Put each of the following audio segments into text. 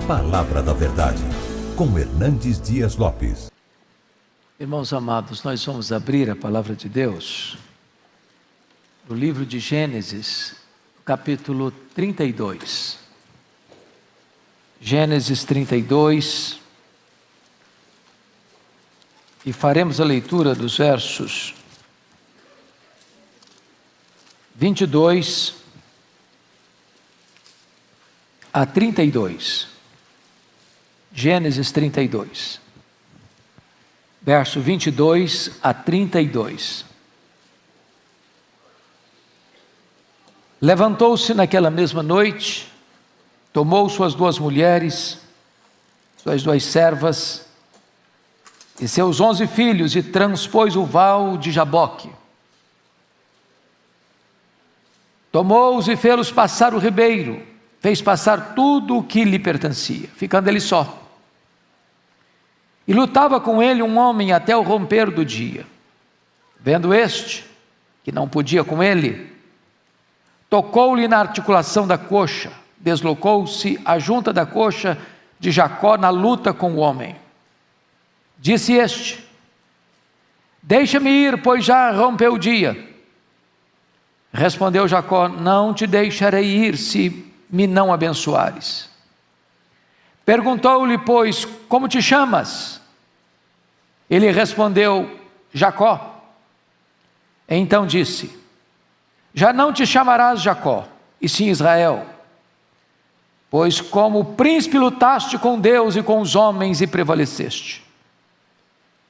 Palavra da Verdade, com Hernandes Dias Lopes. Irmãos amados, nós vamos abrir a Palavra de Deus no livro de Gênesis, capítulo 32. Gênesis 32. E faremos a leitura dos versos 22 a 32. Gênesis 32. Verso 22 a 32. Levantou-se naquela mesma noite, tomou suas duas mulheres, suas duas servas e seus 11 filhos e transpôs o val de Jaboque. Tomou-os e fê-los passar o ribeiro, fez passar tudo o que lhe pertencia, ficando ele só. E lutava com ele um homem até o romper do dia. Vendo este, que não podia com ele, tocou-lhe na articulação da coxa, deslocou-se a junta da coxa de Jacó na luta com o homem. Disse este: deixa-me ir, pois já rompeu o dia. Respondeu Jacó: não te deixarei ir, se me não abençoares. Perguntou-lhe, pois, como te chamas? Ele respondeu: Jacó. Então disse: já não te chamarás Jacó, e sim Israel, pois como príncipe lutaste com Deus e com os homens e prevaleceste.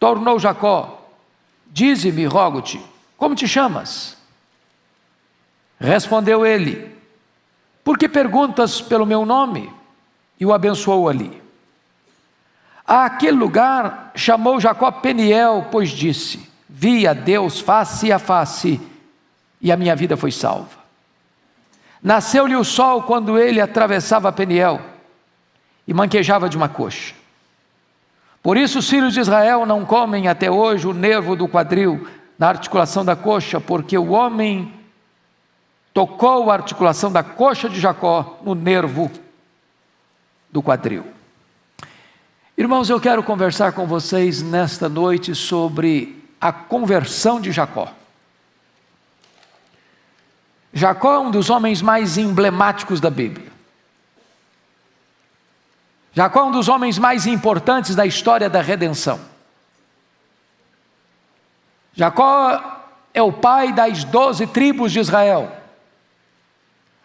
Tornou Jacó: dize-me, rogo-te, como te chamas? Respondeu ele: por que perguntas pelo meu nome? E o abençoou ali. Àquele lugar chamou Jacó Peniel, pois disse: vi a Deus face a face, e a minha vida foi salva. Nasceu-lhe o sol quando ele atravessava Peniel, e manquejava de uma coxa. Por isso os filhos de Israel não comem até hoje o nervo do quadril na articulação da coxa, porque o homem tocou a articulação da coxa de Jacó no nervo do quadril. Irmãos, eu quero conversar com vocês nesta noite sobre a conversão de Jacó. Jacó é um dos homens mais emblemáticos da Bíblia. Jacó é um dos homens mais importantes da história da redenção. Jacó é o pai das 12 tribos de Israel,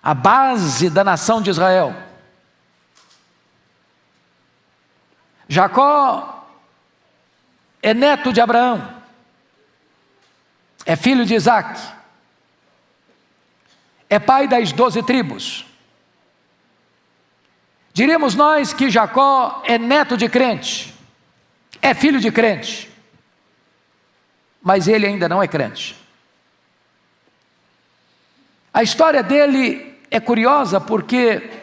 a base da nação de Israel. Jacó é neto de Abraão, é filho de Isaac, é pai das 12 tribos. Diríamos nós que Jacó é neto de crente, é filho de crente, mas ele ainda não é crente. A história dele é curiosa porque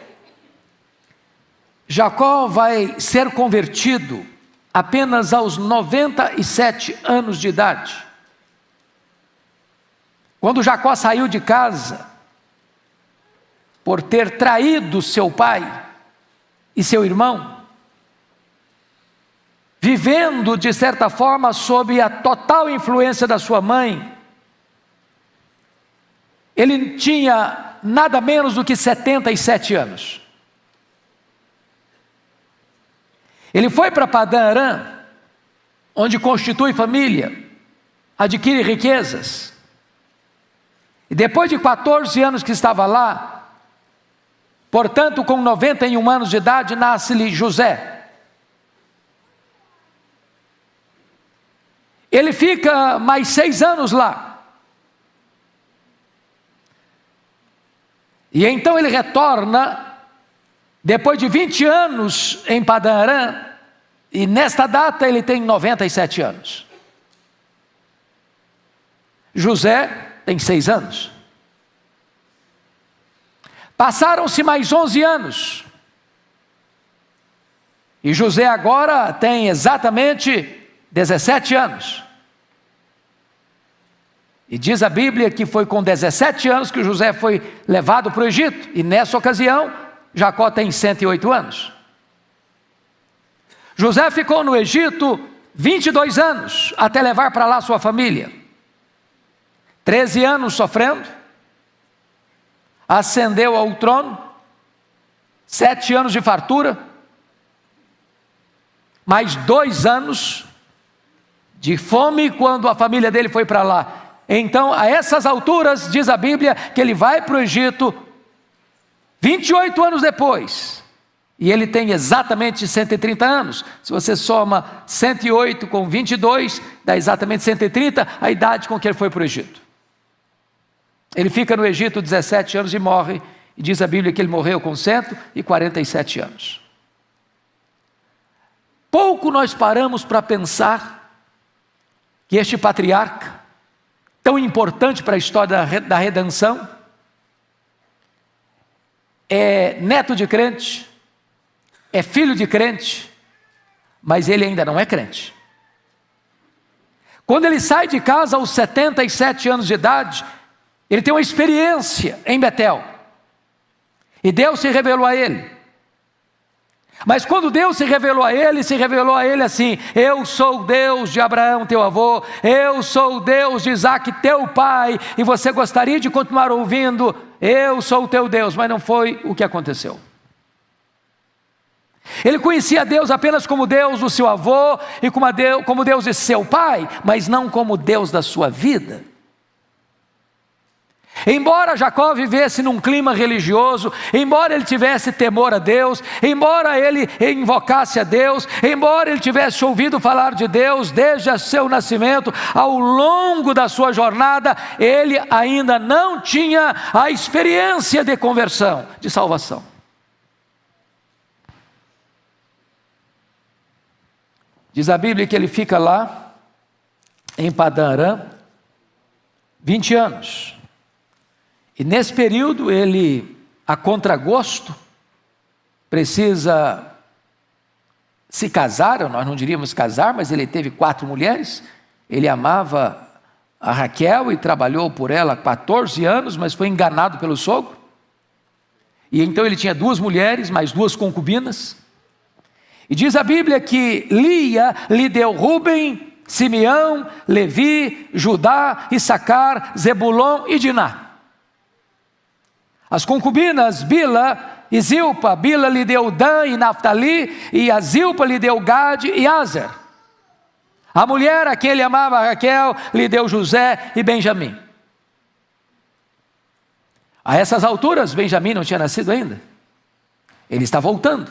Jacó vai ser convertido apenas aos 97 anos de idade. Quando Jacó saiu de casa, por ter traído seu pai e seu irmão, vivendo de certa forma sob a total influência da sua mãe, ele tinha nada menos do que 77 anos. Ele foi para Padã Arã, onde constitui família, adquire riquezas, e depois de 14 anos que estava lá, portanto com 91 anos de idade, nasce-lhe José. Ele fica mais 6 anos lá, e então ele retorna, depois de 20 anos em Padã Arã, e nesta data ele tem 97 anos. José tem 6 anos. Passaram-se mais 11 anos. E José agora tem exatamente 17 anos. E diz a Bíblia que foi com 17 anos que José foi levado para o Egito. E nessa ocasião, Jacó tem 108 anos. José ficou no Egito 22 anos, até levar para lá sua família. 13 anos sofrendo, ascendeu ao trono, 7 anos de fartura, mais 2 anos de fome quando a família dele foi para lá. Então, a essas alturas, diz a Bíblia, que ele vai para o Egito 28 anos depois, e ele tem exatamente 130 anos. Se você soma 108 com 22, dá exatamente 130, a idade com que ele foi para o Egito. Ele fica no Egito 17 anos e morre, e diz a Bíblia que ele morreu com 147 anos. Pouco nós paramos para pensar que este patriarca, tão importante para a história da redenção, é neto de crente, é filho de crente, mas ele ainda não é crente. Quando ele sai de casa aos 77 anos de idade, ele tem uma experiência em Betel, e Deus se revelou a ele. Mas quando Deus se revelou a ele assim: eu sou o Deus de Abraão teu avô, eu sou o Deus de Isaac teu pai, e você gostaria de continuar ouvindo, eu sou o teu Deus. Mas não foi o que aconteceu. Ele conhecia Deus apenas como Deus do seu avô, e como Deus de seu pai, mas não como Deus da sua vida. Embora Jacó vivesse num clima religioso, embora ele tivesse temor a Deus, embora ele invocasse a Deus, embora ele tivesse ouvido falar de Deus desde o seu nascimento, ao longo da sua jornada, ele ainda não tinha a experiência de conversão, de salvação. Diz a Bíblia que ele fica lá, em Padã Arã, 20 anos. E nesse período ele, a contragosto, precisa se casar. Nós não diríamos casar, mas ele teve 4 mulheres. Ele amava a Raquel e trabalhou por ela 14 anos, mas foi enganado pelo sogro. E então ele tinha 2 mulheres, mais 2 concubinas. E diz a Bíblia que Lia lhe deu Rúben, Simeão, Levi, Judá, Issacar, Zebulon e Diná. As concubinas, Bila e Zilpa. Bila lhe deu Dan e Naftali, e a Zilpa lhe deu Gade e Azer. A mulher a quem ele amava, Raquel, lhe deu José e Benjamim. A essas alturas, Benjamim não tinha nascido ainda. Ele está voltando,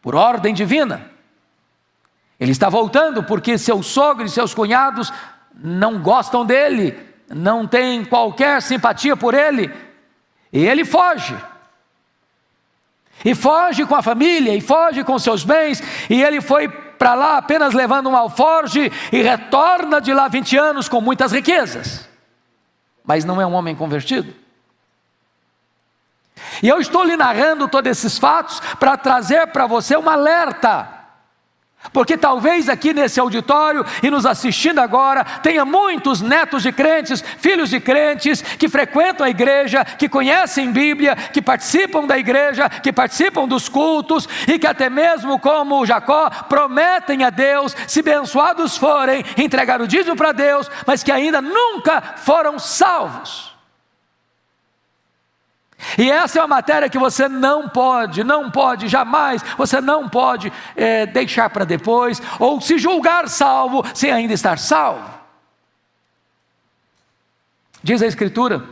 por ordem divina. Ele está voltando porque seu sogro e seus cunhados não gostam dele, não tem qualquer simpatia por ele, e ele foge, e foge com a família, e foge com seus bens, e ele foi para lá apenas levando um alforje, e retorna de lá 20 anos com muitas riquezas, mas não é um homem convertido. E eu estou lhe narrando todos esses fatos para trazer para você um alerta, porque talvez aqui nesse auditório e nos assistindo agora, tenha muitos netos de crentes, filhos de crentes, que frequentam a igreja, que conhecem Bíblia, que participam da igreja, que participam dos cultos, e que até mesmo como Jacó, prometem a Deus, se abençoados forem, entregar o dízimo para Deus, mas que ainda nunca foram salvos. E essa é uma matéria que você não pode, jamais, você não pode deixar para depois, ou se julgar salvo, sem ainda estar salvo. Diz a Escritura,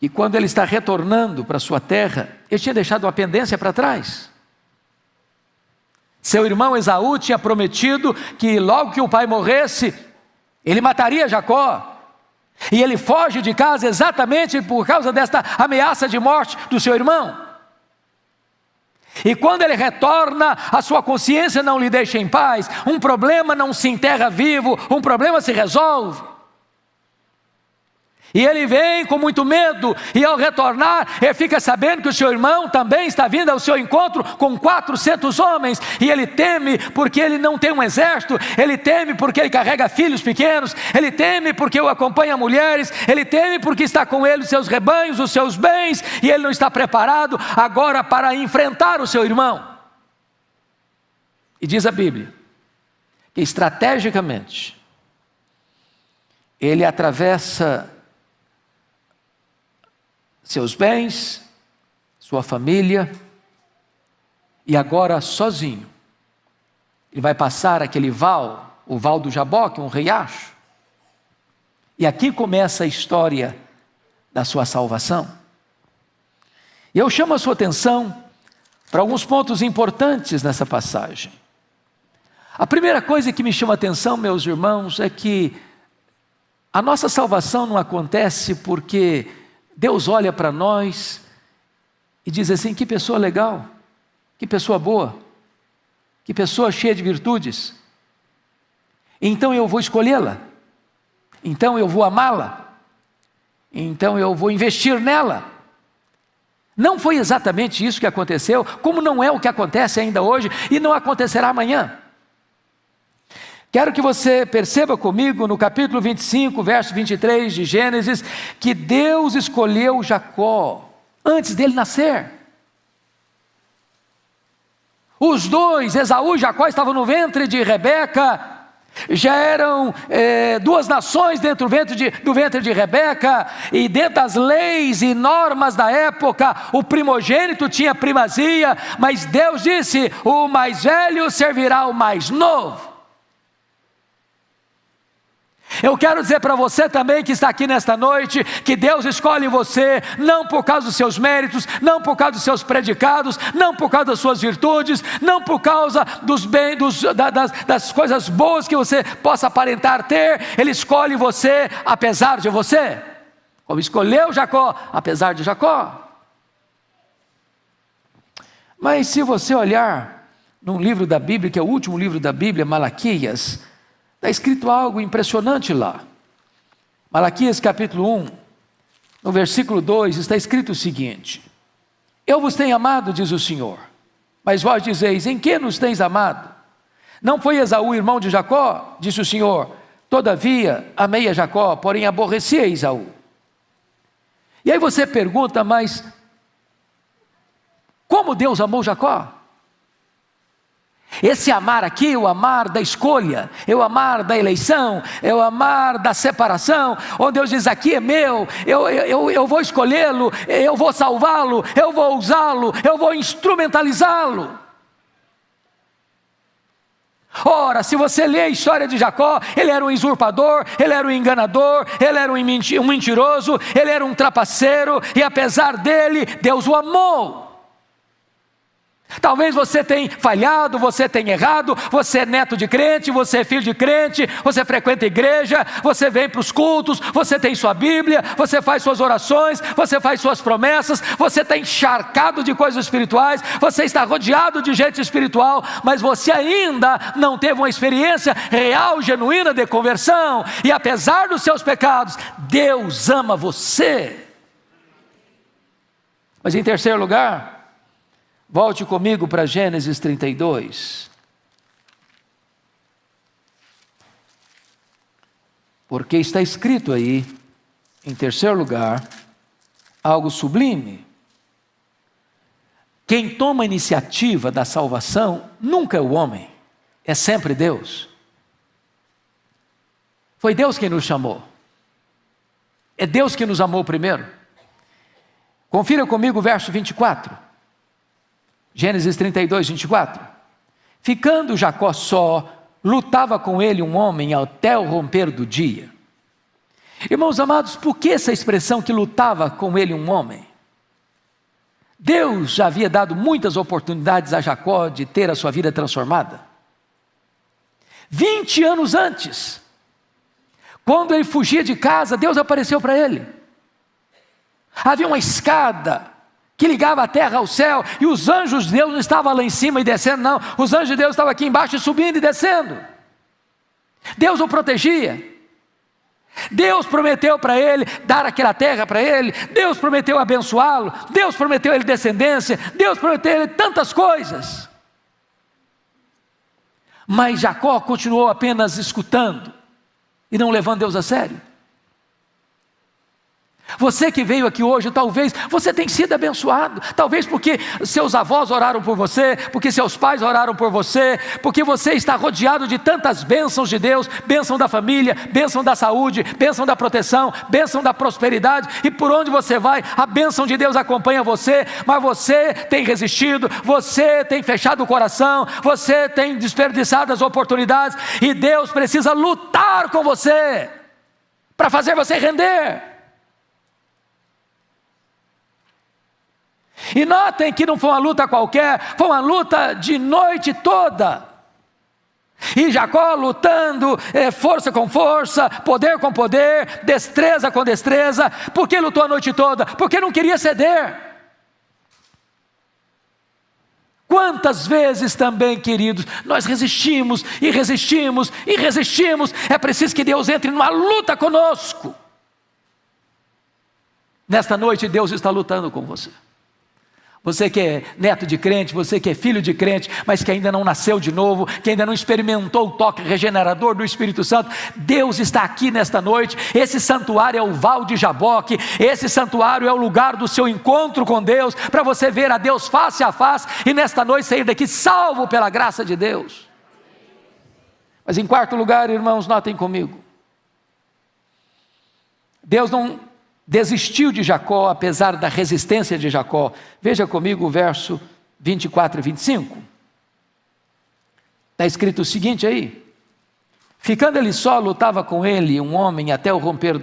que quando ele está retornando para sua terra, ele tinha deixado uma pendência para trás. Seu irmão Esaú tinha prometido que logo que o pai morresse, ele mataria Jacó. E ele foge de casa exatamente por causa desta ameaça de morte do seu irmão. E quando ele retorna, a sua consciência não lhe deixa em paz. Um problema não se enterra vivo, um problema se resolve. E ele vem com muito medo, e ao retornar, ele fica sabendo que o seu irmão também está vindo ao seu encontro com 400 homens, e ele teme porque ele não tem um exército, ele teme porque ele carrega filhos pequenos, ele teme porque o acompanha mulheres, ele teme porque está com ele os seus rebanhos, os seus bens, e ele não está preparado agora para enfrentar o seu irmão. E diz a Bíblia, que estrategicamente, ele atravessa seus bens, sua família, e agora sozinho, ele vai passar aquele val, o val do Jaboque, um riacho, e aqui começa a história da sua salvação. E eu chamo a sua atenção para alguns pontos importantes nessa passagem. A primeira coisa que me chama a atenção, meus irmãos, é que a nossa salvação não acontece porque Deus olha para nós e diz assim: que pessoa legal, que pessoa boa, que pessoa cheia de virtudes, então eu vou escolhê-la, então eu vou amá-la, então eu vou investir nela. Não foi exatamente isso que aconteceu, como não é o que acontece ainda hoje e não acontecerá amanhã. Quero que você perceba comigo no capítulo 25, verso 23 de Gênesis, que Deus escolheu Jacó antes dele nascer. Os dois, Esaú e Jacó, estavam no ventre de Rebeca, já eram duas nações dentro do ventre de Rebeca, e dentro das leis e normas da época, o primogênito tinha primazia, mas Deus disse: o mais velho servirá ao mais novo. Eu quero dizer para você também que está aqui nesta noite, que Deus escolhe você, não por causa dos seus méritos, não por causa dos seus predicados, não por causa das suas virtudes, não por causa dos bens, das coisas boas que você possa aparentar ter. Ele escolhe você apesar de você, como escolheu Jacó apesar de Jacó. Mas se você olhar num livro da Bíblia, que é o último livro da Bíblia, Malaquias, está escrito algo impressionante lá. Malaquias capítulo 1, no versículo 2, está escrito o seguinte: eu vos tenho amado, diz o Senhor, mas vós dizeis: em que nos tens amado? Não foi Esaú irmão de Jacó? Disse o Senhor: todavia amei a Jacó, porém aborreci a Esaú. E aí você pergunta: mas como Deus amou Jacó? Esse amar aqui é o amar da escolha, é o amar da eleição, é o amar da separação, onde Deus diz: aqui é meu, eu vou escolhê-lo, eu vou salvá-lo, eu vou usá-lo, eu vou instrumentalizá-lo. Ora, se você lê a história de Jacó, ele era um usurpador, ele era um enganador, ele era um mentiroso, ele era um trapaceiro, e apesar dele, Deus o amou. Talvez você tenha falhado, você tenha errado, você é neto de crente, você é filho de crente, você frequenta a igreja, você vem para os cultos, você tem sua Bíblia, você faz suas orações, você faz suas promessas, você está encharcado de coisas espirituais, você está rodeado de gente espiritual, mas você ainda não teve uma experiência real, genuína de conversão, e apesar dos seus pecados, Deus ama você. Mas em terceiro lugar, volte comigo para Gênesis 32. Porque está escrito aí, em terceiro lugar, algo sublime. Quem toma a iniciativa da salvação nunca é o homem, é sempre Deus. Foi Deus quem nos chamou. É Deus que nos amou primeiro. Confira comigo o verso 24. Gênesis 32, 24. Ficando Jacó só, lutava com ele um homem até o romper do dia. Irmãos amados, por que essa expressão que lutava com ele um homem? Deus já havia dado muitas oportunidades a Jacó de ter a sua vida transformada. 20 anos antes, quando ele fugia de casa, Deus apareceu para ele. Havia uma escada que ligava a terra ao céu, e os anjos de Deus não estavam lá em cima e descendo, não. Os anjos de Deus estavam aqui embaixo, subindo e descendo. Deus o protegia. Deus prometeu para ele dar aquela terra para ele, Deus prometeu abençoá-lo, Deus prometeu ele descendência, Deus prometeu ele tantas coisas. Mas Jacó continuou apenas escutando e não levando Deus a sério. Você que veio aqui hoje, talvez você tenha sido abençoado, talvez porque seus avós oraram por você, porque seus pais oraram por você, porque você está rodeado de tantas bênçãos de Deus, bênção da família, bênção da saúde, bênção da proteção, bênção da prosperidade, e por onde você vai, a bênção de Deus acompanha você, mas você tem resistido, você tem fechado o coração, você tem desperdiçado as oportunidades, e Deus precisa lutar com você, para fazer você render. E notem que não foi uma luta qualquer, foi uma luta de noite toda. E Jacó lutando, força com força, poder com poder, destreza com destreza. Por que lutou a noite toda? Porque não queria ceder. Quantas vezes também, queridos, nós resistimos e resistimos e resistimos. É preciso que Deus entre numa luta conosco. Nesta noite Deus está lutando com você. Você que é neto de crente, você que é filho de crente, mas que ainda não nasceu de novo, que ainda não experimentou o toque regenerador do Espírito Santo, Deus está aqui nesta noite. Esse santuário é o Val de Jaboque, esse santuário é o lugar do seu encontro com Deus, para você ver a Deus face a face, e nesta noite sair daqui salvo pela graça de Deus. Mas em quarto lugar, irmãos, notem comigo, Deus não desistiu de Jacó, apesar da resistência de Jacó. Veja comigo o verso 24 e 25. Está escrito o seguinte aí: ficando ele só, lutava com ele um homem até o romper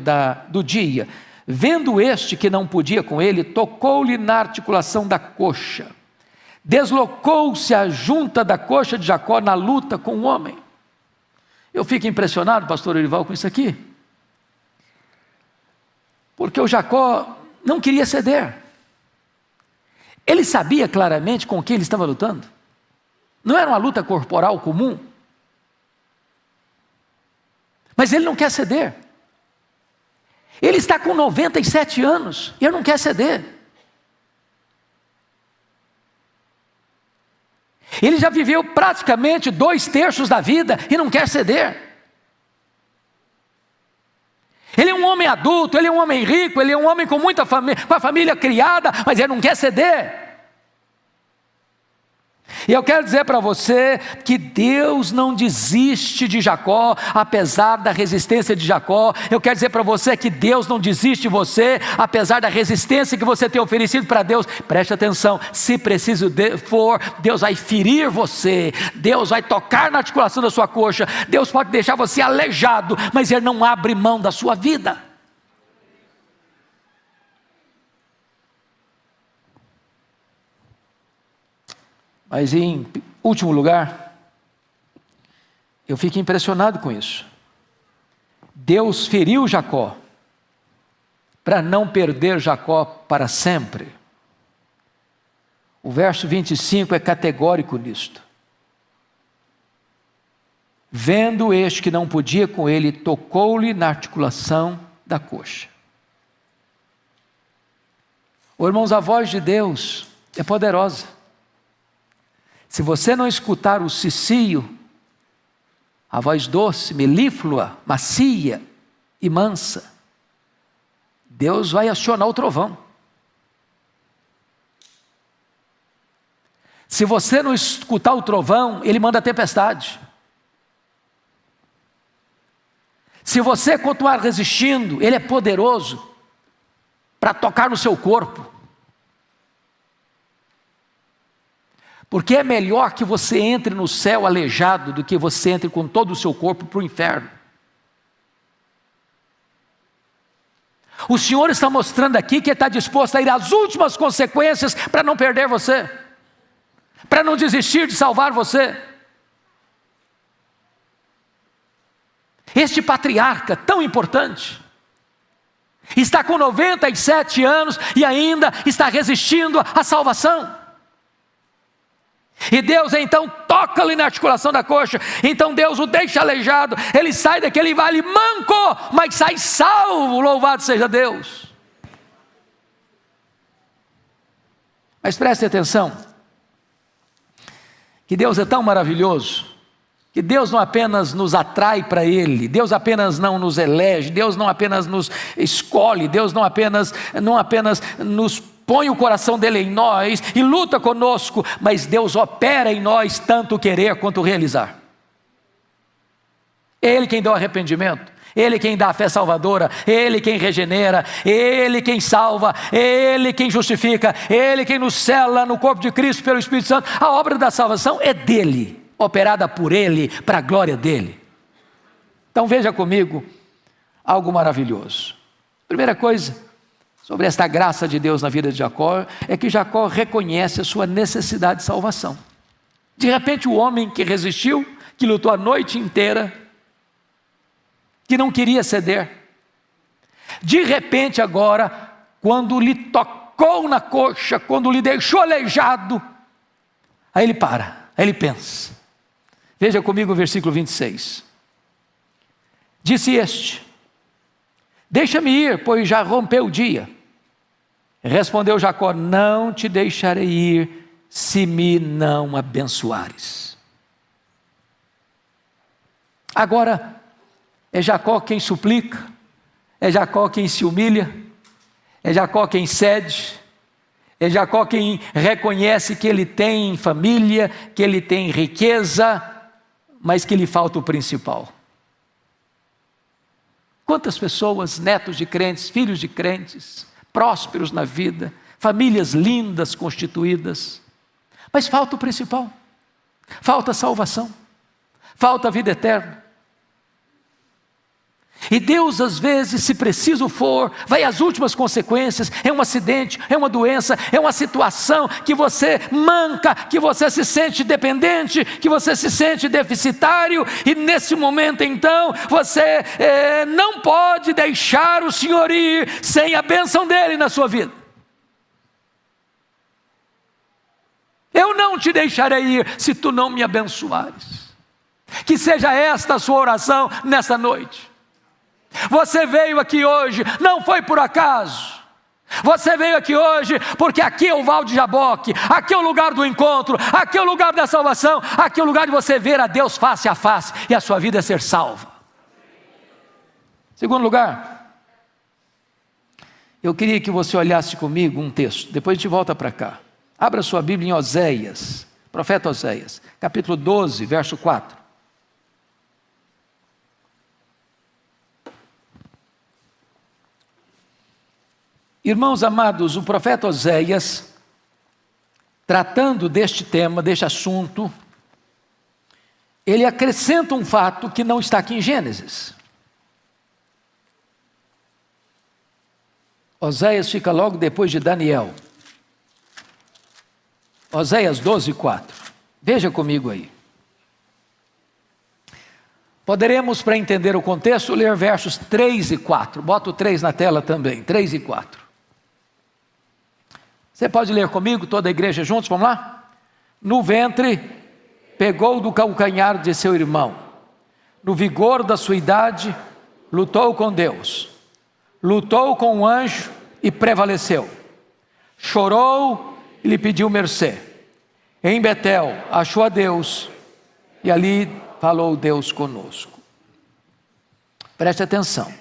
do dia. Vendo este que não podia com ele, tocou-lhe na articulação da coxa. Deslocou-se a junta da coxa de Jacó na luta com o homem. Eu fico impressionado, pastor Orival, com isso aqui. Porque o Jacó não queria ceder. Ele sabia claramente com quem ele estava lutando. Não era uma luta corporal comum. Mas ele não quer ceder. Ele está com 97 anos e ele não quer ceder. Ele já viveu praticamente 2/3 da vida e não quer ceder. Ele é um homem adulto, ele é um homem rico, ele é um homem com muita família, com a família criada, mas ele não quer ceder. E eu quero dizer para você que Deus não desiste de Jacó, apesar da resistência de Jacó. Eu quero dizer para você que Deus não desiste de você, apesar da resistência que você tem oferecido para Deus. Preste atenção, se preciso for, Deus vai ferir você, Deus vai tocar na articulação da sua coxa, Deus pode deixar você aleijado, mas Ele não abre mão da sua vida. Mas em último lugar, eu fico impressionado com isso. Deus feriu Jacó, para não perder Jacó para sempre. O verso 25 é categórico nisto. Vendo este que não podia com ele, tocou-lhe na articulação da coxa. Oh, irmãos, a voz de Deus é poderosa. Se você não escutar o cicio, a voz doce, melíflua, macia e mansa, Deus vai acionar o trovão. Se você não escutar o trovão, Ele manda a tempestade. Se você continuar resistindo, Ele é poderoso para tocar no seu corpo. Porque é melhor que você entre no céu aleijado do que você entre com todo o seu corpo para o inferno. O Senhor está mostrando aqui que Ele está disposto a ir às últimas consequências para não perder você, para não desistir de salvar você. Este patriarca tão importante está com 97 anos e ainda está resistindo à salvação. E Deus então toca-lhe na articulação da coxa. Então Deus o deixa aleijado. Ele sai daquele vale manco, mas sai salvo. Louvado seja Deus. Mas preste atenção, que Deus é tão maravilhoso, que Deus não apenas nos atrai para Ele, Deus apenas não nos elege, Deus não apenas nos escolhe, Deus não apenas nos põe o coração dele em nós e luta conosco, mas Deus opera em nós tanto querer quanto realizar. É Ele quem dá o arrependimento, Ele quem dá a fé salvadora, Ele quem regenera, Ele quem salva, Ele quem justifica, Ele quem nos sela no corpo de Cristo pelo Espírito Santo. A obra da salvação é dEle, operada por Ele, para a glória dEle. Então veja comigo algo maravilhoso. Primeira coisa sobre esta graça de Deus na vida de Jacó, é que Jacó reconhece a sua necessidade de salvação. De repente o homem que resistiu, que lutou a noite inteira, que não queria ceder, de repente agora, quando lhe tocou na coxa, quando lhe deixou aleijado, aí ele para, aí ele pensa. Veja comigo o versículo 26. Disse este: deixa-me ir, pois já rompeu o dia. Respondeu Jacó: não te deixarei ir, se me não abençoares. Agora, é Jacó quem suplica, é Jacó quem se humilha, é Jacó quem cede, é Jacó quem reconhece que ele tem família, que ele tem riqueza, mas que lhe falta o principal. Quantas pessoas, netos de crentes, filhos de crentes, prósperos na vida, famílias lindas constituídas, mas falta o principal, falta a salvação, falta a vida eterna. E Deus às vezes, se preciso for, vai às últimas consequências. É um acidente, é uma doença, é uma situação que você manca, que você se sente dependente, que você se sente deficitário, e nesse momento então, você não pode deixar o Senhor ir sem a bênção dEle na sua vida. Eu não te deixarei ir se tu não me abençoares. Que seja esta a sua oração nesta noite. Você veio aqui hoje, não foi por acaso. Você veio aqui hoje porque aqui é o Val de Jaboque, aqui é o lugar do encontro, aqui é o lugar da salvação, aqui é o lugar de você ver a Deus face a face e a sua vida ser salva. Segundo lugar, eu queria que você olhasse comigo um texto, depois a gente volta para cá. Abra sua Bíblia em Oséias, profeta Oséias, capítulo 12, verso 4. Irmãos amados, o profeta Oséias, tratando deste tema, deste assunto, ele acrescenta um fato que não está aqui em Gênesis. Oséias fica logo depois de Daniel. Oséias 12, 4. Veja comigo aí. Poderemos, para entender o contexto, ler versos 3 e 4. Bota o 3 na tela também, 3 e 4. Você pode ler comigo, toda a igreja juntos, vamos lá? No ventre, pegou do calcanhar de seu irmão. No vigor da sua idade, lutou com Deus. Lutou com o anjo e prevaleceu. Chorou e lhe pediu mercê. Em Betel, achou a Deus e ali falou Deus conosco. Preste atenção.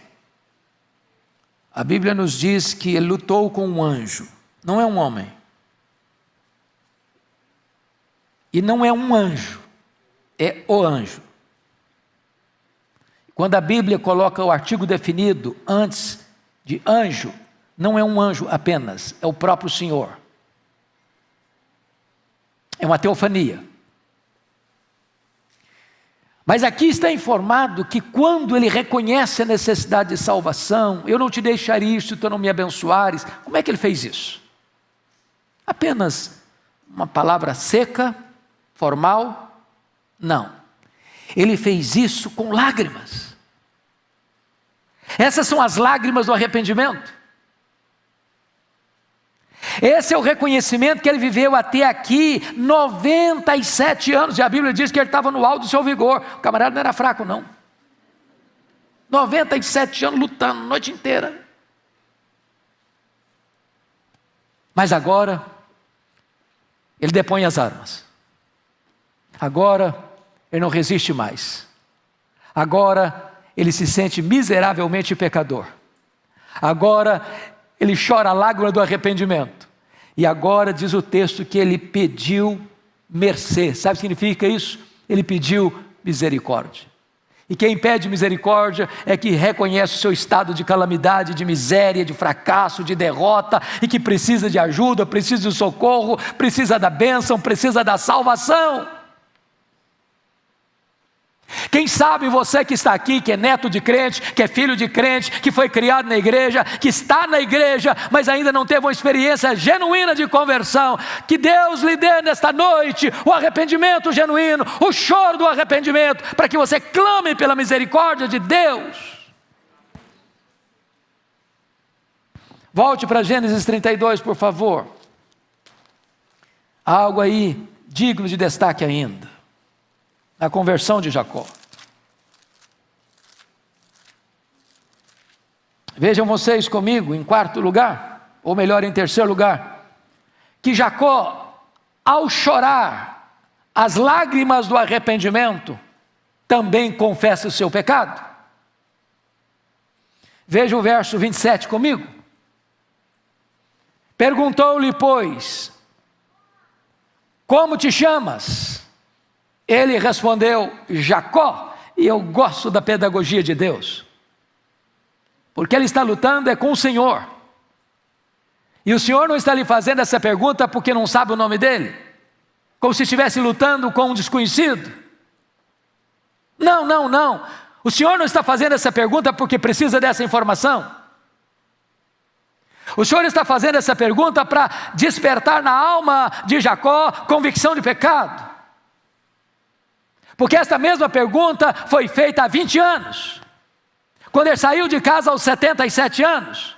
A Bíblia nos diz que ele lutou com um anjo. Não é um homem. E não é um anjo. É o anjo. Quando a Bíblia coloca o artigo definido antes de anjo, não é um anjo apenas, é o próprio Senhor. É uma teofania. Mas aqui está informado que quando ele reconhece a necessidade de salvação, eu não te deixarei se tu não me abençoares. Como é que ele fez isso? Apenas uma palavra seca, formal? Não. Ele fez isso com lágrimas. Essas são as lágrimas do arrependimento. Esse é o reconhecimento que ele viveu até aqui, 97 anos, e a Bíblia diz que ele estava no alto do seu vigor. O camarada não era fraco não, 97 anos lutando a noite inteira. Mas agora ele depõe as armas. Agora ele não resiste mais. Agora ele se sente miseravelmente pecador. Agora ele chora a lágrima do arrependimento. E agora diz o texto que ele pediu mercê. Sabe o que significa isso? Ele pediu misericórdia. E quem pede misericórdia é que reconhece o seu estado de calamidade, de miséria, de fracasso, de derrota, e que precisa de ajuda, precisa de socorro, precisa da bênção, precisa da salvação. Quem sabe você que está aqui, que é neto de crente, que é filho de crente, que foi criado na igreja, que está na igreja, mas ainda não teve uma experiência genuína de conversão, que Deus lhe dê nesta noite o arrependimento genuíno, o choro do arrependimento, para que você clame pela misericórdia de Deus. Volte para Gênesis 32, por favor. Há algo aí digno de destaque ainda. A conversão de Jacó. Vejam vocês comigo, em quarto lugar, ou melhor, em terceiro lugar, que Jacó, ao chorar as lágrimas do arrependimento, também confessa o seu pecado. Veja o verso 27 comigo. Perguntou-lhe, pois, como te chamas? Ele respondeu, Jacó. E eu gosto da pedagogia de Deus, porque ele está lutando é com o Senhor, e o Senhor não está lhe fazendo essa pergunta porque não sabe o nome dele, como se estivesse lutando com um desconhecido. Não, o Senhor não está fazendo essa pergunta porque precisa dessa informação. O Senhor está fazendo essa pergunta para despertar na alma de Jacó convicção de pecado. Porque esta mesma pergunta foi feita há 20 anos, quando ele saiu de casa aos 77 anos.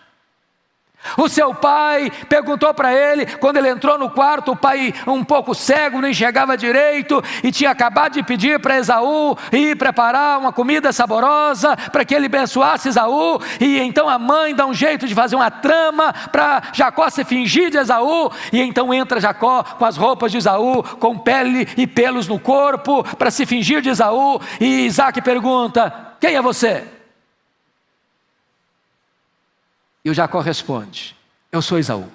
O seu pai perguntou para ele, quando ele entrou no quarto, o pai um pouco cego, não enxergava direito, e tinha acabado de pedir para Esaú ir preparar uma comida saborosa, para que ele abençoasse Esaú, e então a mãe dá um jeito de fazer uma trama, para Jacó se fingir de Esaú, e então entra Jacó com as roupas de Esaú, com pele e pelos no corpo, para se fingir de Esaú, e Isaac pergunta, quem é você? E o Jacó responde, eu sou Esaú.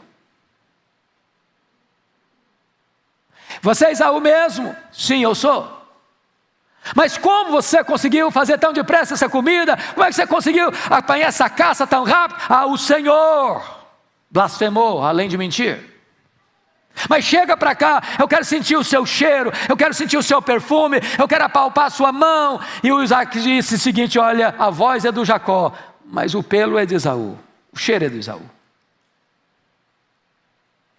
Você é Esaú mesmo? Sim, eu sou. Mas como você conseguiu fazer tão depressa essa comida? Como é que você conseguiu apanhar essa caça tão rápido? O Senhor blasfemou, além de mentir. Mas chega para cá, eu quero sentir o seu cheiro, eu quero sentir o seu perfume, eu quero apalpar a sua mão. E o Isaac disse o seguinte, olha, a voz é do Jacó, mas o pelo é de Esaú. O cheiro é do Esaú.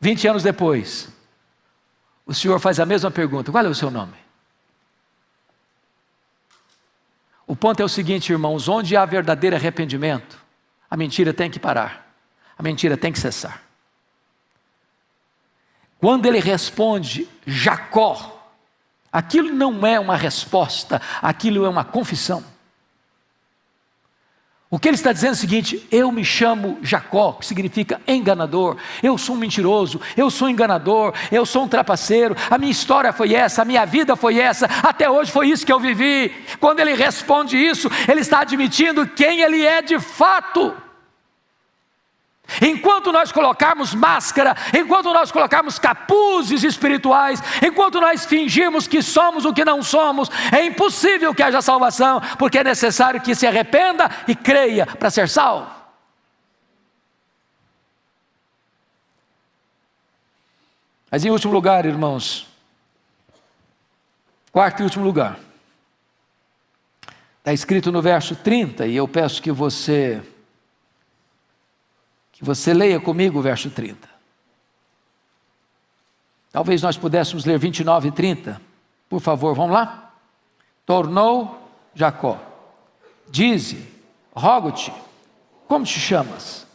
20 anos depois, o Senhor faz a mesma pergunta, qual é o seu nome? O ponto é o seguinte, irmãos, onde há verdadeiro arrependimento, a mentira tem que parar, a mentira tem que cessar. Quando ele responde, Jacó, aquilo não é uma resposta, aquilo é uma confissão. O que ele está dizendo é o seguinte, eu me chamo Jacó, que significa enganador, eu sou um mentiroso, eu sou um enganador, eu sou um trapaceiro, a minha história foi essa, a minha vida foi essa, até hoje foi isso que eu vivi. Quando ele responde isso, ele está admitindo quem ele é de fato. Enquanto nós colocarmos máscara, enquanto nós colocarmos capuzes espirituais, enquanto nós fingirmos que somos o que não somos, é impossível que haja salvação, porque é necessário que se arrependa e creia para ser salvo. Mas em último lugar, irmãos, quarto e último lugar, está escrito no verso 30, e eu peço que você leia comigo o verso 30. Talvez nós pudéssemos ler 29 e 30. Por favor, vamos lá? Tornou Jacó. Dize, rogo-te, como te chamas?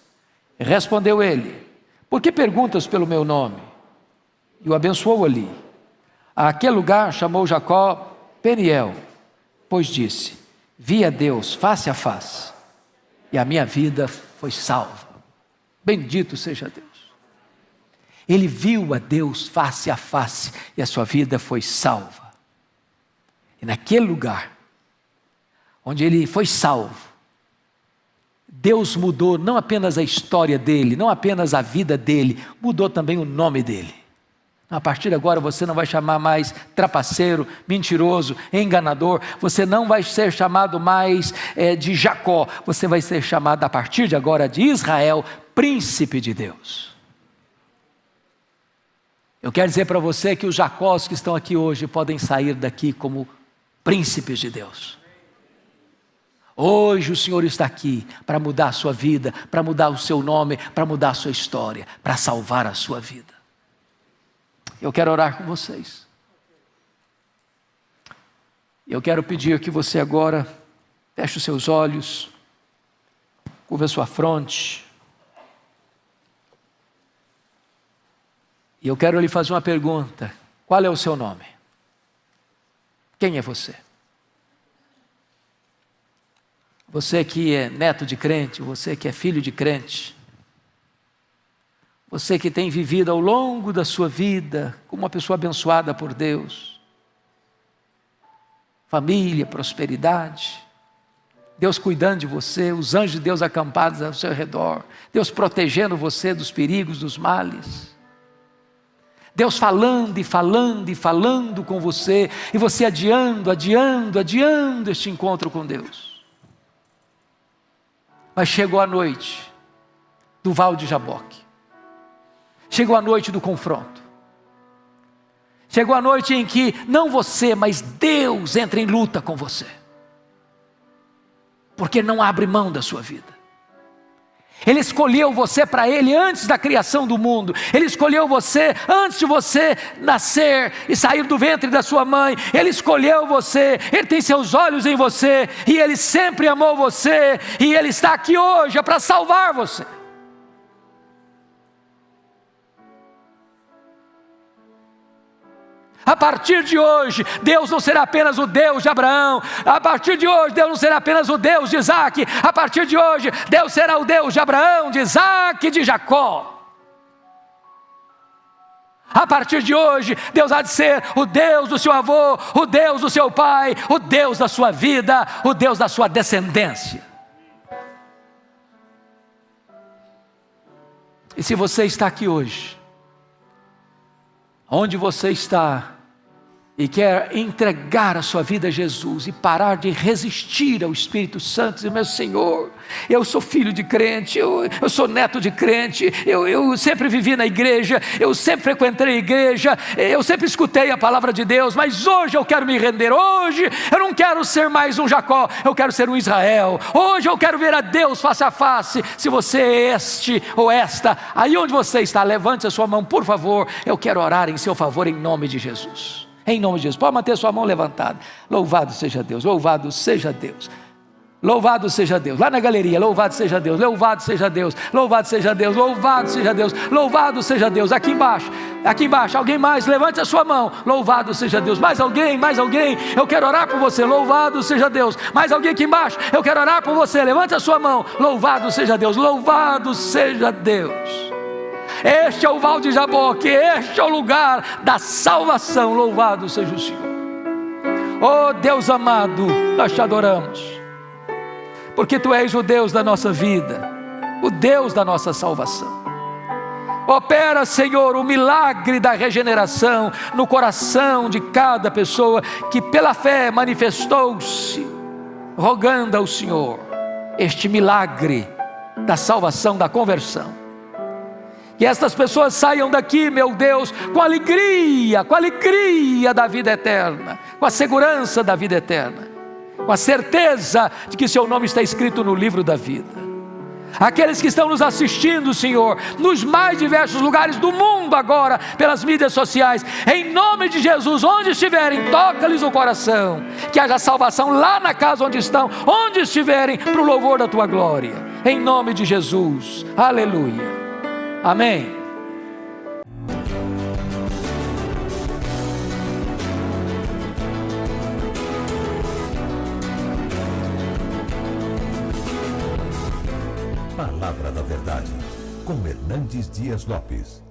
Respondeu ele, por que perguntas pelo meu nome? E o abençoou ali. Àquele lugar chamou Jacó Peniel, pois disse: vi a Deus face a face, e a minha vida foi salva. Bendito seja Deus. Ele viu a Deus face a face, e a sua vida foi salva. E naquele lugar, onde ele foi salvo, Deus mudou não apenas a história dele, não apenas a vida dele, mudou também o nome dele. A partir de agora você não vai chamar mais trapaceiro, mentiroso, enganador, você não vai ser chamado mais de Jacó, você vai ser chamado a partir de agora de Israel, príncipe de Deus. Eu quero dizer para você que os Jacós que estão aqui hoje podem sair daqui como príncipes de Deus. Hoje o Senhor está aqui para mudar a sua vida, para mudar o seu nome, para mudar a sua história, para salvar a sua vida. Eu quero orar com vocês. Eu quero pedir que você agora feche os seus olhos, curva a sua fronte. E eu quero lhe fazer uma pergunta. Qual é o seu nome? Quem é você? Você que é neto de crente, você que é filho de crente, você que tem vivido ao longo da sua vida como uma pessoa abençoada por Deus, família, prosperidade, Deus cuidando de você, os anjos de Deus acampados ao seu redor, Deus protegendo você dos perigos, dos males, Deus falando e falando e falando com você, e você adiando este encontro com Deus. Mas chegou a noite do Val de Jaboque, chegou a noite do confronto, chegou a noite em que não você, mas Deus entra em luta com você, porque não abre mão da sua vida. Ele escolheu você para Ele antes da criação do mundo. Ele escolheu você antes de você nascer e sair do ventre da sua mãe. Ele escolheu você, Ele tem seus olhos em você, e Ele sempre amou você, e Ele está aqui hoje para salvar você. A partir de hoje, Deus não será apenas o Deus de Abraão. A partir de hoje, Deus não será apenas o Deus de Isaac. A partir de hoje, Deus será o Deus de Abraão, de Isaac e de Jacó. A partir de hoje, Deus há de ser o Deus do seu avô, o Deus do seu pai, o Deus da sua vida, o Deus da sua descendência. E se você está aqui hoje, onde você está, e quer entregar a sua vida a Jesus, e parar de resistir ao Espírito Santo, dizer: meu Senhor, eu sou filho de crente, eu sou neto de crente, eu sempre vivi na igreja, eu sempre frequentei a igreja, eu sempre escutei a palavra de Deus, mas hoje eu quero me render, hoje eu não quero ser mais um Jacó, eu quero ser um Israel, hoje eu quero ver a Deus face a face. Se você é este ou esta, aí onde você está, levante a sua mão, por favor, eu quero orar em seu favor, em nome de Jesus. Em nome de Jesus, pode manter sua mão levantada. Louvado seja Deus, louvado seja Deus, louvado seja Deus. Lá na galeria, louvado seja Deus, louvado seja Deus, louvado seja Deus, louvado seja Deus, louvado seja Deus. Aqui embaixo, alguém mais, levante a sua mão. Louvado seja Deus. Mais alguém, eu quero orar por você. Louvado seja Deus. Mais alguém aqui embaixo, eu quero orar por você. Levante a sua mão. Louvado seja Deus, louvado seja Deus. Este é o Val de Jaboque, este é o lugar da salvação. Louvado seja o Senhor. Oh Deus amado, nós te adoramos, porque Tu és o Deus da nossa vida, o Deus da nossa salvação. Opera, Senhor, o milagre da regeneração no coração de cada pessoa que pela fé manifestou-se, rogando ao Senhor este milagre da salvação, da conversão. Que estas pessoas saiam daqui, meu Deus, com a alegria da vida eterna, com a segurança da vida eterna, com a certeza de que seu nome está escrito no livro da vida. Aqueles que estão nos assistindo, Senhor, nos mais diversos lugares do mundo agora, pelas mídias sociais, em nome de Jesus, onde estiverem, toca-lhes o coração, que haja salvação lá na casa onde estão, onde estiverem, para o louvor da Tua glória, em nome de Jesus, aleluia. Amém. Palavra da Verdade, com Hernandes Dias Lopes.